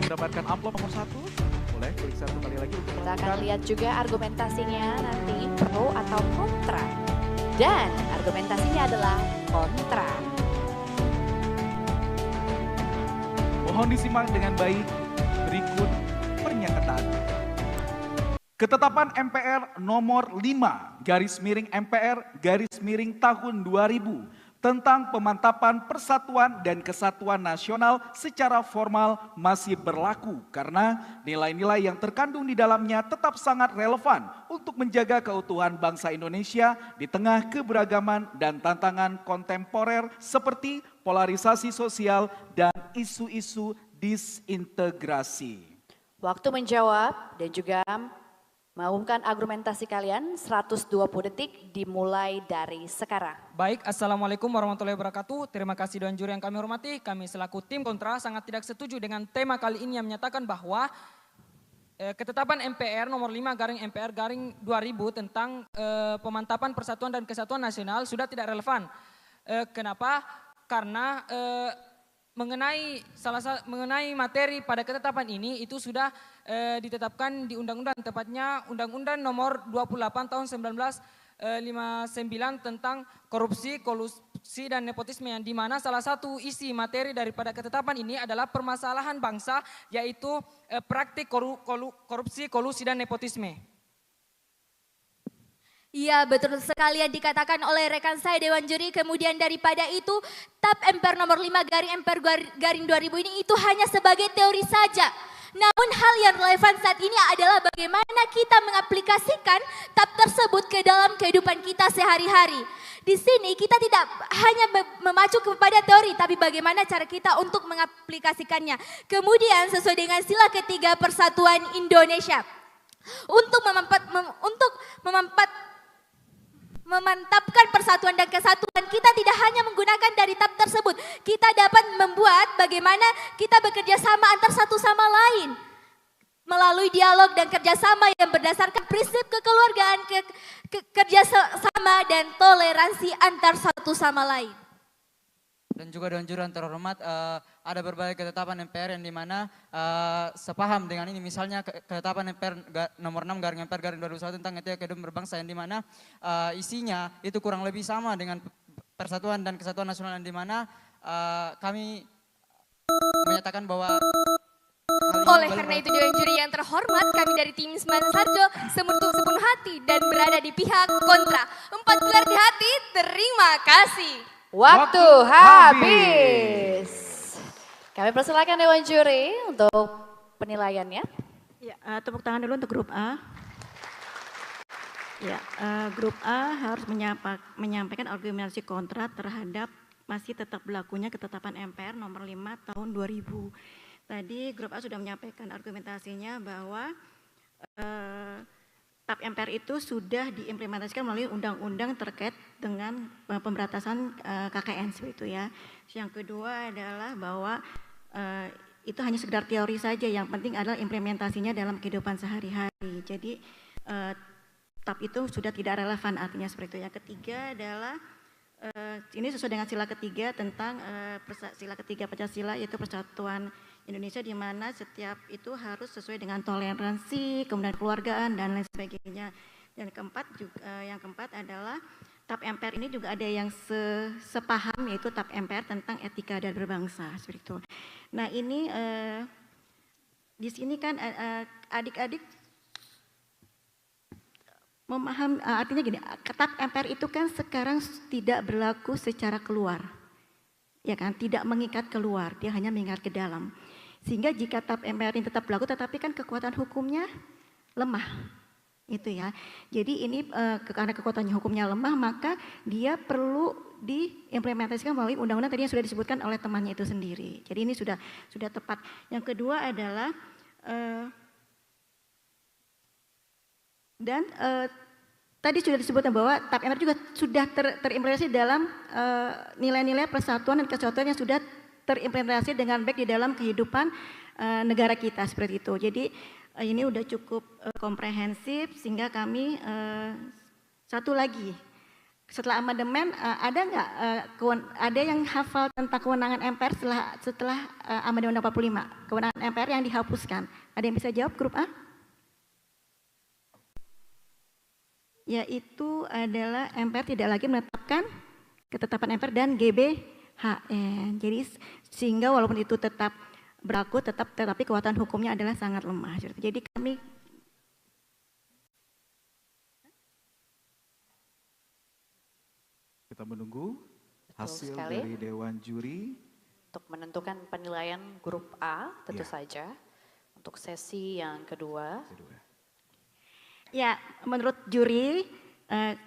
mendapatkan amplop nomor 1. Boleh klik satu kali lagi untuk Kita akan lihat juga argumentasinya nanti pro atau kontra. Dan argumentasinya adalah kontra. Mohon disimak dengan baik berikut pernyataan. Ketetapan MPR nomor 5 garis miring MPR garis miring tahun 2000 tentang pemantapan persatuan dan kesatuan nasional secara formal masih berlaku karena nilai-nilai yang terkandung di dalamnya tetap sangat relevan untuk menjaga keutuhan bangsa Indonesia di tengah keberagaman dan tantangan kontemporer seperti polarisasi sosial dan isu-isu disintegrasi. Waktu menjawab dan juga mengumumkan argumentasi kalian 120 detik dimulai dari sekarang. Baik, Assalamualaikum warahmatullahi wabarakatuh. Terima kasih Dewan Juri yang kami hormati. Kami selaku tim kontra sangat tidak setuju dengan tema kali ini yang menyatakan bahwa ketetapan MPR nomor 5 garing MPR garing 2000 tentang pemantapan persatuan dan kesatuan nasional sudah tidak relevan. Kenapa? Karena mengenai materi pada ketetapan ini itu sudah ditetapkan di undang-undang, tepatnya Undang-Undang nomor 28 tahun 1959 tentang korupsi, kolusi dan nepotisme, yang dimana salah satu isi materi daripada ketetapan ini adalah permasalahan bangsa, yaitu praktik korupsi, kolusi dan nepotisme. Iya, betul sekali yang dikatakan oleh rekan saya Dewan Juri. Kemudian daripada itu, TAP MPR nomor 5 garing MPR garing 2000 ini itu hanya sebagai teori saja. Namun hal yang relevan saat ini adalah bagaimana kita mengaplikasikan TAP tersebut ke dalam kehidupan kita sehari-hari. Di sini kita tidak hanya memacu kepada teori, tapi bagaimana cara kita untuk mengaplikasikannya. Kemudian sesuai dengan sila ketiga Persatuan Indonesia, untuk memantapkan persatuan dan kesatuan, kita tidak hanya menggunakan dari TAP tersebut. Kita dapat membuat bagaimana kita bekerja sama antar satu sama lain. Melalui dialog dan kerjasama yang berdasarkan prinsip kekeluargaan, kerjasama dan toleransi antar satu sama lain. Dan juga Dewan Juri yang terhormat, ada berbagai ketetapan MPR yang dimana sepaham dengan ini. Misalnya ketetapan MPR nomor 6 garing MPR garing 2001 tentang etika kehidupan berbangsa, yang dimana isinya itu kurang lebih sama dengan persatuan dan kesatuan nasional, yang dimana kami menyatakan bahwa oleh karena itu Dewan Juri yang terhormat, kami dari tim Isman Sarjo sepenuh hati dan berada di pihak kontra. 4 gelar di hati, terima kasih. Waktu habis. Kami persilakan Dewan Juri untuk penilaiannya. Ya, tepuk tangan dulu untuk grup A. Ya, grup A harus menyampaikan argumentasi kontra terhadap masih tetap berlakunya ketetapan MPR nomor 5 tahun 2000. Tadi grup A sudah menyampaikan argumentasinya bahwa TAP MPR itu sudah diimplementasikan melalui undang-undang terkait dengan pemberantasan KKN seperti itu ya. Yang kedua adalah bahwa itu hanya sekedar teori saja, yang penting adalah implementasinya dalam kehidupan sehari-hari. Jadi TAP itu sudah tidak relevan, artinya seperti itu. Yang ketiga adalah ini sesuai dengan sila ketiga tentang sila ketiga Pancasila, yaitu persatuan Indonesia, di mana setiap itu harus sesuai dengan toleransi, kemudian keluargaan dan lain sebagainya. Dan yang keempat adalah TAP MPR ini juga ada yang sepaham, yaitu TAP MPR tentang etika dan berbangsa seperti itu. Nah ini di sini kan adik-adik memaham, artinya gini, TAP MPR itu kan sekarang tidak berlaku secara keluar, ya kan, tidak mengikat keluar, dia hanya mengikat ke dalam. Sehingga jika TAP MPR ini tetap berlaku, tetapi kan kekuatan hukumnya lemah, itu ya. Jadi ini karena kekuatan hukumnya lemah, maka dia perlu diimplementasikan melalui undang-undang tadi yang sudah disebutkan oleh temannya itu sendiri. Jadi ini sudah tepat. Yang kedua adalah tadi sudah disebutkan bahwa TAP MPR juga sudah terimplementasi dalam nilai-nilai persatuan dan kesatuan yang sudah terimplementasi dengan baik di dalam kehidupan negara kita seperti itu. Jadi ini udah cukup komprehensif, sehingga kami satu lagi setelah amandemen ada nggak ada yang hafal tentang kewenangan MPR setelah amandemen 45, kewenangan MPR yang dihapuskan? Ada yang bisa jawab grup A? Yaitu adalah MPR tidak lagi menetapkan ketetapan MPR dan GBHN. Jadi sehingga walaupun itu tetap berlaku, tetapi kekuatan hukumnya adalah sangat lemah. Jadi kami kita menunggu hasil sekali. dari Dewan Juri. Untuk menentukan penilaian grup A tentu Ya. saja untuk sesi yang kedua. ya menurut juri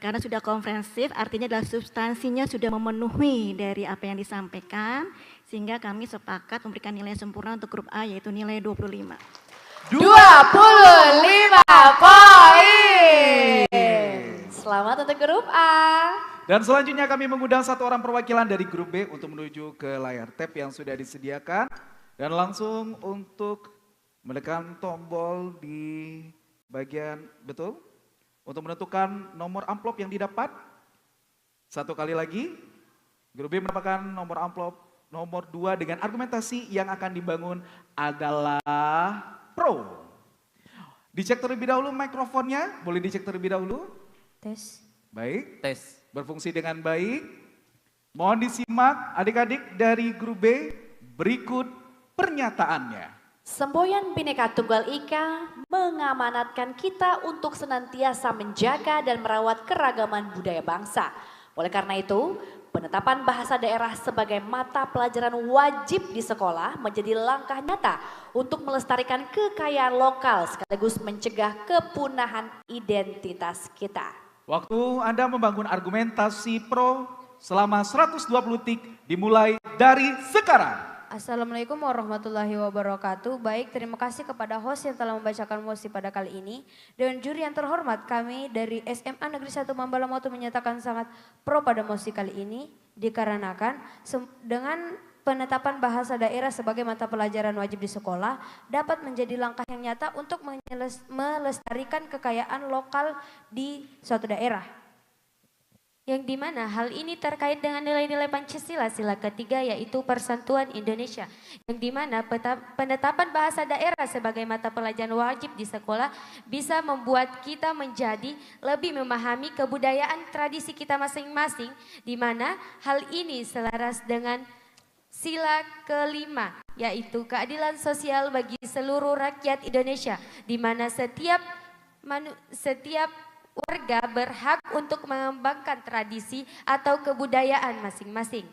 karena sudah komprehensif, artinya adalah substansinya sudah memenuhi dari apa yang disampaikan, sehingga kami sepakat memberikan nilai sempurna untuk grup A yaitu nilai 25. 25 poin. Selamat untuk grup A. Dan selanjutnya kami mengundang satu orang perwakilan dari grup B untuk menuju ke layar tab yang sudah disediakan. Dan langsung untuk menekan tombol di bagian betul. Untuk menentukan nomor amplop yang didapat. Satu kali lagi, grup B mendapatkan nomor amplop nomor 2 dengan argumentasi yang akan dibangun adalah pro. Dicek terlebih dahulu mikrofonnya, boleh dicek terlebih dahulu. Tes. Baik, Tes. berfungsi dengan baik. Mohon disimak adik-adik dari grup B, berikut pernyataannya. Semboyan Bhinneka Tunggal Ika mengamanatkan kita untuk senantiasa menjaga dan merawat keragaman budaya bangsa. Oleh karena itu, penetapan bahasa daerah sebagai mata pelajaran wajib di sekolah menjadi langkah nyata untuk melestarikan kekayaan lokal sekaligus mencegah kepunahan identitas kita. Waktu Anda membangun argumentasi pro selama 120 detik dimulai dari sekarang. Assalamualaikum warahmatullahi wabarakatuh. Baik, terima kasih kepada host yang telah membacakan mosi pada kali ini. Dan juri yang terhormat, kami dari SMA Negeri 1 Mambalamatu menyatakan sangat pro pada mosi kali ini. Dikarenakan dengan penetapan bahasa daerah sebagai mata pelajaran wajib di sekolah dapat menjadi langkah yang nyata untuk melestarikan kekayaan lokal di suatu daerah. Yang dimana hal ini terkait dengan nilai-nilai Pancasila sila ketiga yaitu Persatuan Indonesia. Yang dimana penetapan bahasa daerah sebagai mata pelajaran wajib di sekolah bisa membuat kita menjadi lebih memahami kebudayaan tradisi kita masing-masing. Dimana hal ini selaras dengan sila kelima yaitu keadilan sosial bagi seluruh rakyat Indonesia. Dimana setiap warga berhak untuk mengembangkan tradisi atau kebudayaan masing-masing.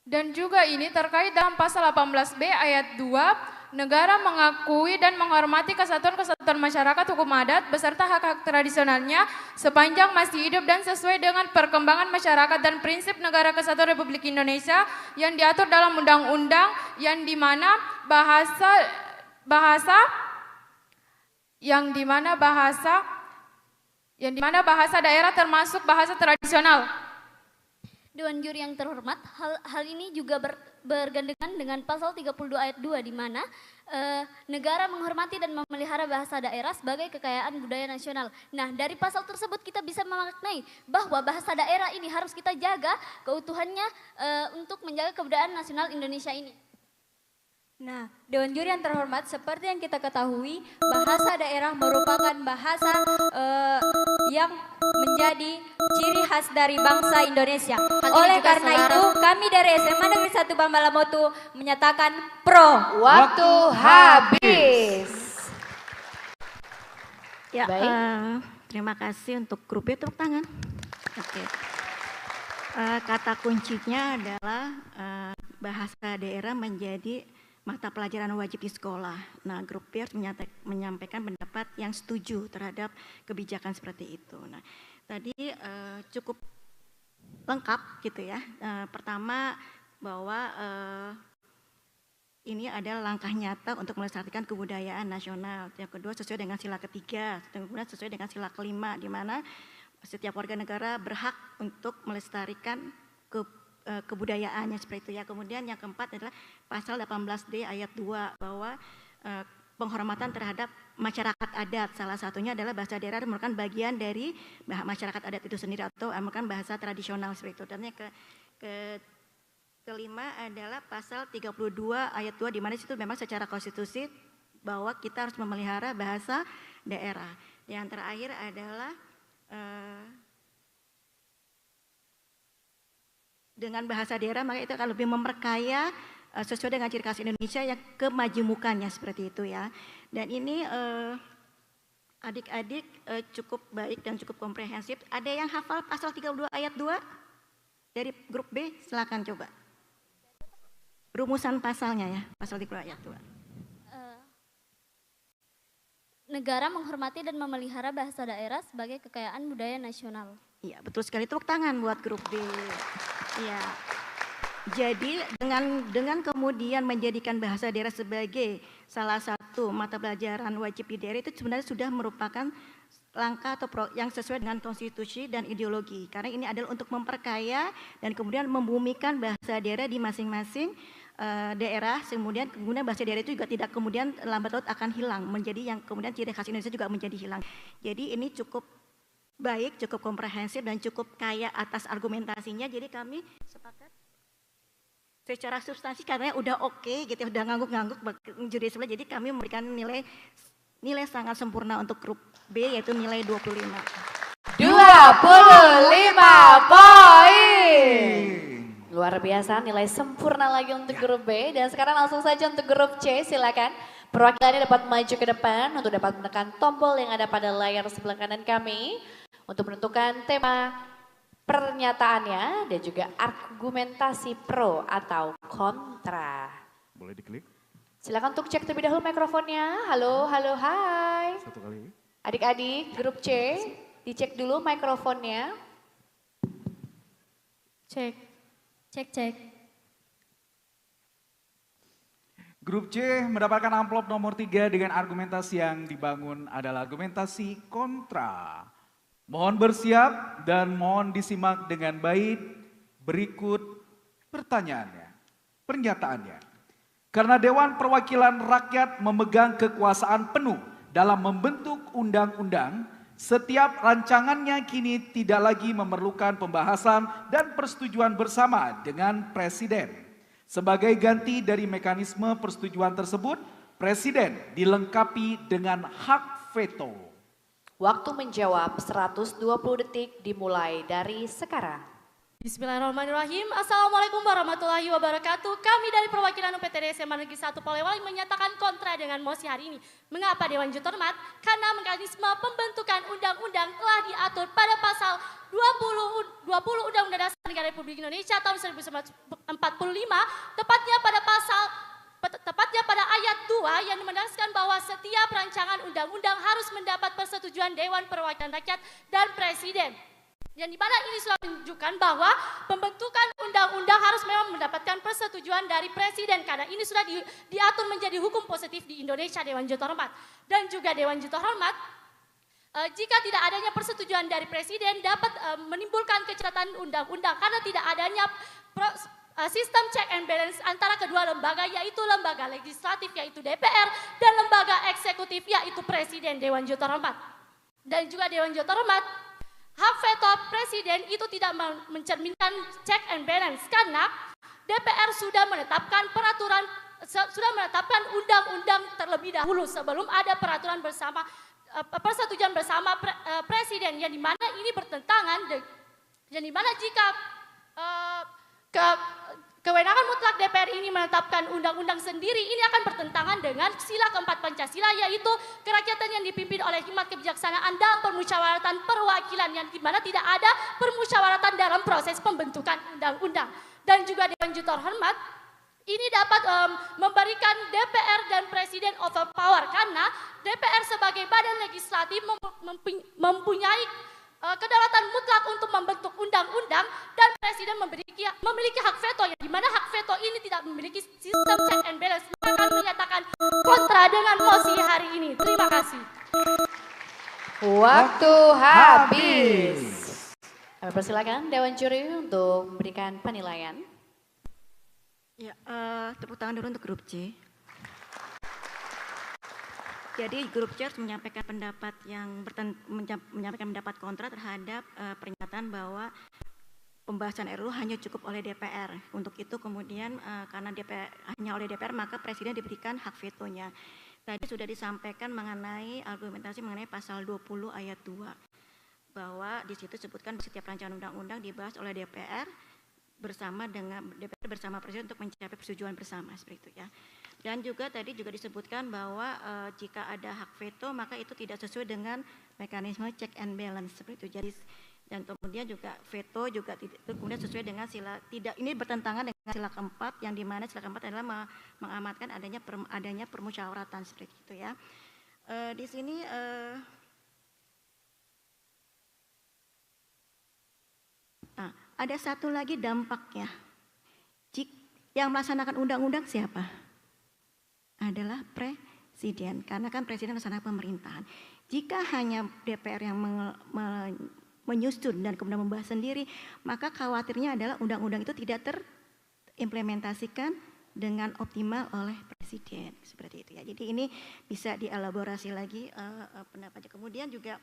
Dan juga ini terkait dalam pasal 18B ayat 2, negara mengakui dan menghormati kesatuan-kesatuan masyarakat hukum adat beserta hak-hak tradisionalnya sepanjang masih hidup dan sesuai dengan perkembangan masyarakat dan prinsip Negara Kesatuan Republik Indonesia yang diatur dalam undang-undang yang dimana bahasa daerah termasuk bahasa tradisional. Dewan juri yang terhormat, hal ini juga bergandengan dengan pasal 32 ayat 2 di mana negara menghormati dan memelihara bahasa daerah sebagai kekayaan budaya nasional. Nah, dari pasal tersebut kita bisa memaknai bahwa bahasa daerah ini harus kita jaga keutuhannya untuk menjaga kebudayaan nasional Indonesia ini. Nah, Dewan juri yang terhormat, seperti yang kita ketahui, bahasa daerah merupakan bahasa yang menjadi ciri khas dari bangsa Indonesia. Oleh karena itu, kami dari SMA Negeri 1 Mambalamatu menyatakan pro. Waktu habis. Ya, Baik. terima kasih untuk grup B, tepuk tangan. Oke. Kata kuncinya adalah bahasa daerah menjadi mata pelajaran wajib di sekolah. Nah, grup B menyampaikan pendapat yang setuju terhadap kebijakan seperti itu. Nah, tadi cukup lengkap gitu ya. Pertama bahwa ini adalah langkah nyata untuk melestarikan kebudayaan nasional. Yang kedua sesuai dengan sila ketiga, kemudian sesuai dengan sila kelima di mana setiap warga negara berhak untuk melestarikan kebudayaannya seperti itu ya. Kemudian yang keempat adalah pasal 18D ayat 2 bahwa penghormatan terhadap masyarakat adat. Salah satunya adalah bahasa daerah merupakan bagian dari masyarakat adat itu sendiri atau merupakan bahasa tradisional seperti itu. Dan yang kelima adalah pasal 32 ayat 2 di mana situ memang secara konstitusi bahwa kita harus memelihara bahasa daerah. Yang terakhir adalah dengan bahasa daerah maka itu akan lebih memperkaya sesuai dengan ciri khas Indonesia yang kemajemukannya seperti itu ya. Dan ini adik-adik cukup baik dan cukup komprehensif. Ada yang hafal pasal 32 ayat 2 dari grup B? Silakan coba. Rumusan pasalnya ya, pasal 32 ayat 2. Negara menghormati dan memelihara bahasa daerah sebagai kekayaan budaya nasional. Iya, betul sekali. Tepuk tangan buat grup B. Iya. Jadi dengan kemudian menjadikan bahasa daerah sebagai salah satu mata pelajaran wajib di daerah itu sebenarnya sudah merupakan langkah atau yang sesuai dengan konstitusi dan ideologi. Karena ini adalah untuk memperkaya dan kemudian membumikan bahasa daerah di masing-masing daerah. Kemudian bahasa daerah itu juga tidak kemudian lambat laun akan hilang. Menjadi yang kemudian ciri khas Indonesia juga menjadi hilang. Jadi ini cukup baik, cukup komprehensif dan cukup kaya atas argumentasinya. Jadi kami sepakat. Secara substansi karena udah oke gitu, udah ngangguk-ngangguk juri sebelah, jadi kami memberikan nilai sangat sempurna untuk grup B yaitu nilai 25. 25 poin. Luar biasa, nilai sempurna lagi untuk grup B. Dan sekarang langsung saja untuk grup C, silakan. Perwakilannya dapat maju ke depan untuk dapat menekan tombol yang ada pada layar sebelah kanan kami untuk menentukan tema pernyataannya dan juga argumentasi pro atau kontra. Boleh diklik. Silakan untuk cek terlebih dahulu mikrofonnya. Halo, halo, hai. Satu kali. Adik-adik grup C, dicek dulu mikrofonnya. Cek. Grup C mendapatkan amplop nomor 3 dengan argumentasi yang dibangun adalah argumentasi kontra. Mohon bersiap dan mohon disimak dengan baik. Berikut pernyataannya. Karena Dewan Perwakilan Rakyat memegang kekuasaan penuh dalam membentuk undang-undang, setiap rancangannya kini tidak lagi memerlukan pembahasan dan persetujuan bersama dengan Presiden. Sebagai ganti dari mekanisme persetujuan tersebut, Presiden dilengkapi dengan hak veto. Waktu menjawab 120 detik dimulai dari sekarang. Bismillahirrahmanirrahim. Assalamualaikum warahmatullahi wabarakatuh. Kami dari perwakilan UPTD SMA Negeri 1 Polewali menyatakan kontra dengan mosi hari ini. Mengapa Dewan Juri Hormat? Karena mekanisme pembentukan undang-undang telah diatur pada pasal 20 Undang-Undang Dasar Negara Republik Indonesia tahun 1945, tepatnya pada ayat 2 yang menegaskan bahwa setiap rancangan undang-undang harus mendapat persetujuan Dewan Perwakilan Rakyat dan Presiden. Yang dimana ini sudah menunjukkan bahwa pembentukan undang-undang harus memang mendapatkan persetujuan dari Presiden karena ini sudah diatur menjadi hukum positif di Indonesia Dewan Juri Hormat. Dan juga Dewan Juri Hormat, jika tidak adanya persetujuan dari Presiden dapat menimbulkan kecacatan undang-undang karena tidak adanya sistem check and balance antara kedua lembaga yaitu lembaga legislatif yaitu DPR dan lembaga eksekutif yaitu Presiden Dewan Juri Hormat. Dan juga Dewan Juri Hormat, hak veto Presiden itu tidak mencerminkan check and balance karena DPR sudah menetapkan undang-undang terlebih dahulu sebelum ada persetujuan bersama Presiden yang dimana ini bertentangan yang dimana jika kewenangan mutlak DPR ini menetapkan undang-undang sendiri ini akan bertentangan dengan sila keempat Pancasila yaitu kerakyatan yang dipimpin oleh hikmat kebijaksanaan dalam permusyawaratan perwakilan yang dimana tidak ada permusyawaratan dalam proses pembentukan undang-undang. Dan juga Dewan Juri Hormat ini dapat memberikan DPR dan Presiden overpower karena DPR sebagai badan legislatif mempunyai kedaulatan mutlak untuk membentuk undang-undang dan Presiden memiliki hak veto yang dimana hak veto ini tidak memiliki sistem check and balance. Maka kami menyatakan kontra dengan mosi hari ini. Terima kasih. Waktu habis. Kami persilakan Dewan Juri untuk memberikan penilaian. Ya, tepuk tangan dulu untuk grup C. Jadi grup C harus menyampaikan pendapat menyampaikan pendapat kontra terhadap pernyataan bahwa pembahasan RUU hanya cukup oleh DPR. Untuk itu kemudian karena DPR hanya oleh DPR maka Presiden diberikan hak vetonya. Tadi sudah disampaikan mengenai argumentasi mengenai pasal 20 ayat 2 bahwa di situ disebutkan setiap rancangan undang-undang dibahas oleh DPR bersama Presiden untuk mencapai persetujuan bersama seperti itu ya. Dan juga tadi juga disebutkan bahwa jika ada hak veto maka itu tidak sesuai dengan mekanisme check and balance seperti itu. Jadi dan kemudian juga veto juga kemudian sesuai dengan ini bertentangan dengan sila keempat yang dimana sila keempat adalah mengamatkan adanya permusyawaratan seperti itu ya. Di sini ada satu lagi dampaknya. Yang melaksanakan undang-undang siapa? Adalah Presiden, karena kan Presiden melaksanakan pemerintahan. Jika hanya DPR yang menyusun dan kemudian membahas sendiri, maka khawatirnya adalah undang-undang itu tidak terimplementasikan dengan optimal oleh Presiden, seperti itu ya. Jadi ini bisa dielaborasi lagi pendapatnya. Kemudian juga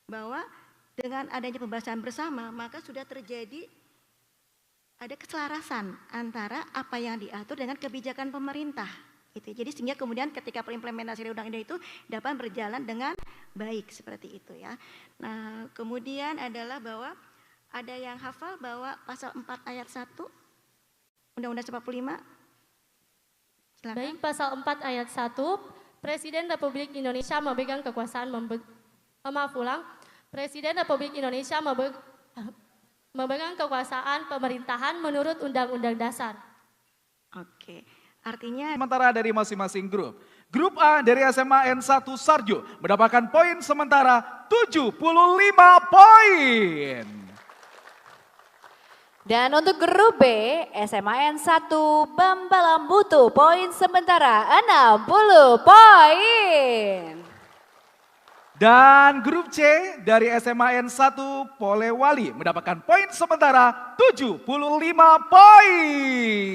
bahwa dengan adanya pembahasan bersama, maka sudah terjadi ada keselarasan antara apa yang diatur dengan kebijakan pemerintah. Jadi sehingga kemudian ketika implementasi undang-undang itu dapat berjalan dengan baik seperti itu ya. Nah kemudian adalah bahwa ada yang hafal bahwa pasal 4 ayat 1 Undang-Undang 45. Silakan. Baik, pasal 4 ayat 1, Presiden Republik Indonesia memegang kekuasaan Presiden Republik Indonesia memegang kekuasaan pemerintahan menurut Undang-Undang Dasar. Oke. Artinya sementara dari masing-masing grup. Grup A dari SMA N1 Sarjo mendapatkan poin sementara 75 poin. Dan untuk grup B, SMA N1 Bambalam Mutu poin sementara 60 poin. Dan grup C dari SMA N1 Polewali mendapatkan poin sementara 75 poin.